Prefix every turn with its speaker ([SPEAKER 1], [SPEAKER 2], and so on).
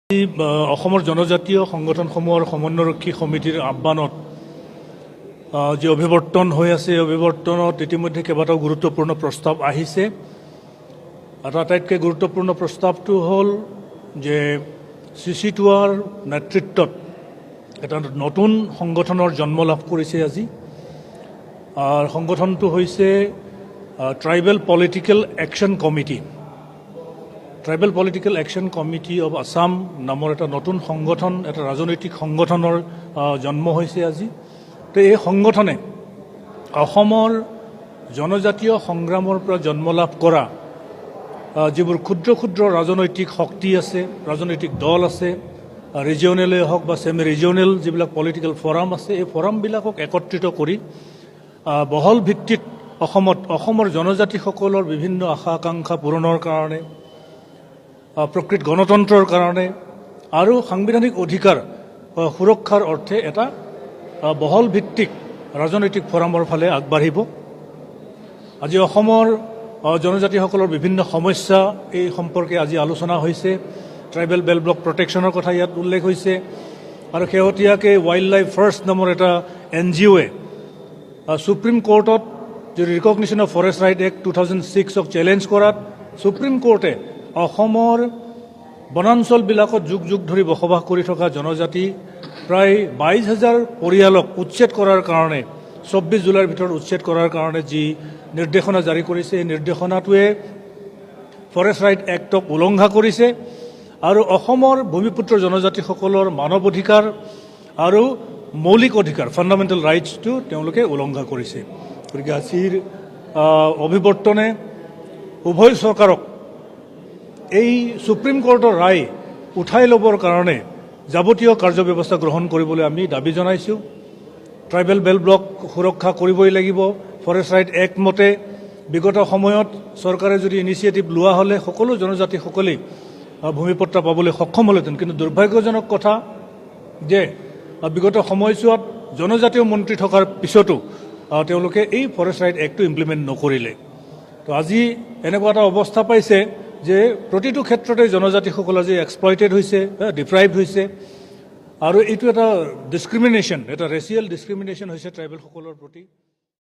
[SPEAKER 1] অসমৰ জনজাতীয় সংগঠনসমূহৰ সমন্বয়ৰক্ষী সমিতিৰ আহ্বানত যে অভিৱৰ্তন হৈ আছে এই অভিৱৰ্তনত ইতিমধ্যে কেইবাটাও গুৰুত্বপূৰ্ণ প্ৰস্তাৱ আহিছে। আটাইতকৈ গুৰুত্বপূৰ্ণ প্ৰস্তাৱটো হ'ল যে CC2R নেতৃত্বত এটা নতুন সংগঠনৰ জন্ম লাভ কৰিছে আজি। সংগঠনটো হৈছে tribal political action committee. Tribal political action committee of Assam নামৰ এটা নতুন সংগঠন, এটা ৰাজনৈতিক সংগঠনৰ জন্ম হৈছে আজি। তো এই সংগঠনে অসমৰ জনজাতীয় সংগ্ৰামৰ পৰা জন্ম লাভ কৰা যিবোৰ ক্ষুদ্ৰ ক্ষুদ্ৰ ৰাজনৈতিক শক্তি আছে, ৰাজনৈতিক দল আছে, ৰিজিয়নেলেই হওক বা ছেমি ৰিজিয়নেল যিবিলাক পলিটিকেল ফৰাম আছে, এই ফৰামবিলাকক একত্ৰিত কৰি বহল ভিত্তিত অসমৰ জনজাতিসকলৰ বিভিন্ন আশা আকাংক্ষা পূৰণৰ কাৰণে, প্ৰকৃত গণতন্ত্ৰৰ কাৰণে আৰু সাংবিধানিক অধিকাৰ সুৰক্ষাৰ অৰ্থে এটা বহল ভিত্তিক ৰাজনৈতিক ফৰামৰ ফালে আগবাঢ়িব। আজি অসমৰ জনজাতিসকলৰ বিভিন্ন সমস্যা এই সম্পৰ্কে আজি আলোচনা হৈছে। ট্ৰাইবেল বেল ব্লক প্ৰটেকশ্যনৰ কথা ইয়াত উল্লেখ হৈছে আৰু শেহতীয়াকৈ ৱাইল্ড লাইফ ফাৰ্ষ্ট নামৰ এটা NGOয়ে সুপ্ৰিম কোৰ্টত যি recognition of forest right act 2006ক চেলেঞ্জ কৰাত সুপ্ৰিম কোৰ্টে অসমৰ বনাঞ্চলবিলাকত যুগ যুগ ধৰি বসবাস কৰি থকা জনজাতি প্ৰায় 22,000 পৰিয়ালক উচ্ছেদ কৰাৰ কাৰণে 24 জুলাইৰ ভিতৰত উচ্ছেদ কৰাৰ কাৰণে যি নিৰ্দেশনা জাৰি কৰিছে, এই নিৰ্দেশনাটোৱে ফৰেষ্ট ৰাইট এক্টক উলংঘা কৰিছে আৰু অসমৰ ভূমিপুত্ৰ জনজাতিসকলৰ মানৱ অধিকাৰ আৰু মৌলিক অধিকাৰ ফাণ্ডামেণ্টেল ৰাইটছটো তেওঁলোকে উলংঘা কৰিছে। গতিকে আজিৰ অভিৱৰ্তনে উভয় চৰকাৰক এই সুপ্ৰিম কোৰ্টৰ ৰায় উঠাই ল'বৰ কাৰণে যাৱতীয় কাৰ্যব্যৱস্থা গ্ৰহণ কৰিবলৈ আমি দাবী জনাইছোঁ। ট্ৰাইবেল বেল ব্লক সুৰক্ষা কৰিবই লাগিব। ফৰেষ্ট ৰাইট এক্ট মতে বিগত সময়ত চৰকাৰে যদি ইনিচিয়েটিভ লোৱা হ'লে সকলো জনজাতিসকলেই ভূমিপট্টা পাবলৈ সক্ষম হ'লহেঁতেন, কিন্তু দুৰ্ভাগ্যজনক কথা যে বিগত সময়ছোৱাত জনজাতীয় মন্ত্ৰী থকাৰ পিছতো তেওঁলোকে এই ফৰেষ্ট ৰাইট এক্টটো ইমপ্লিমেণ্ট নকৰিলে। তো আজি এনেকুৱা এটা অৱস্থা পাইছে যে প্ৰতিটো ক্ষেত্ৰতে জনজাতিসকল আজি এক্সপ্লইটেড হৈছে, ডিপ্ৰাইভড হৈছে আৰু এইটো এটা ডিছক্ৰিমিনেশ্যন, এটা ৰেচিয়েল ডিছক্ৰিমিনেশ্যন হৈছে ট্ৰাইবেলসকলৰ প্ৰতি।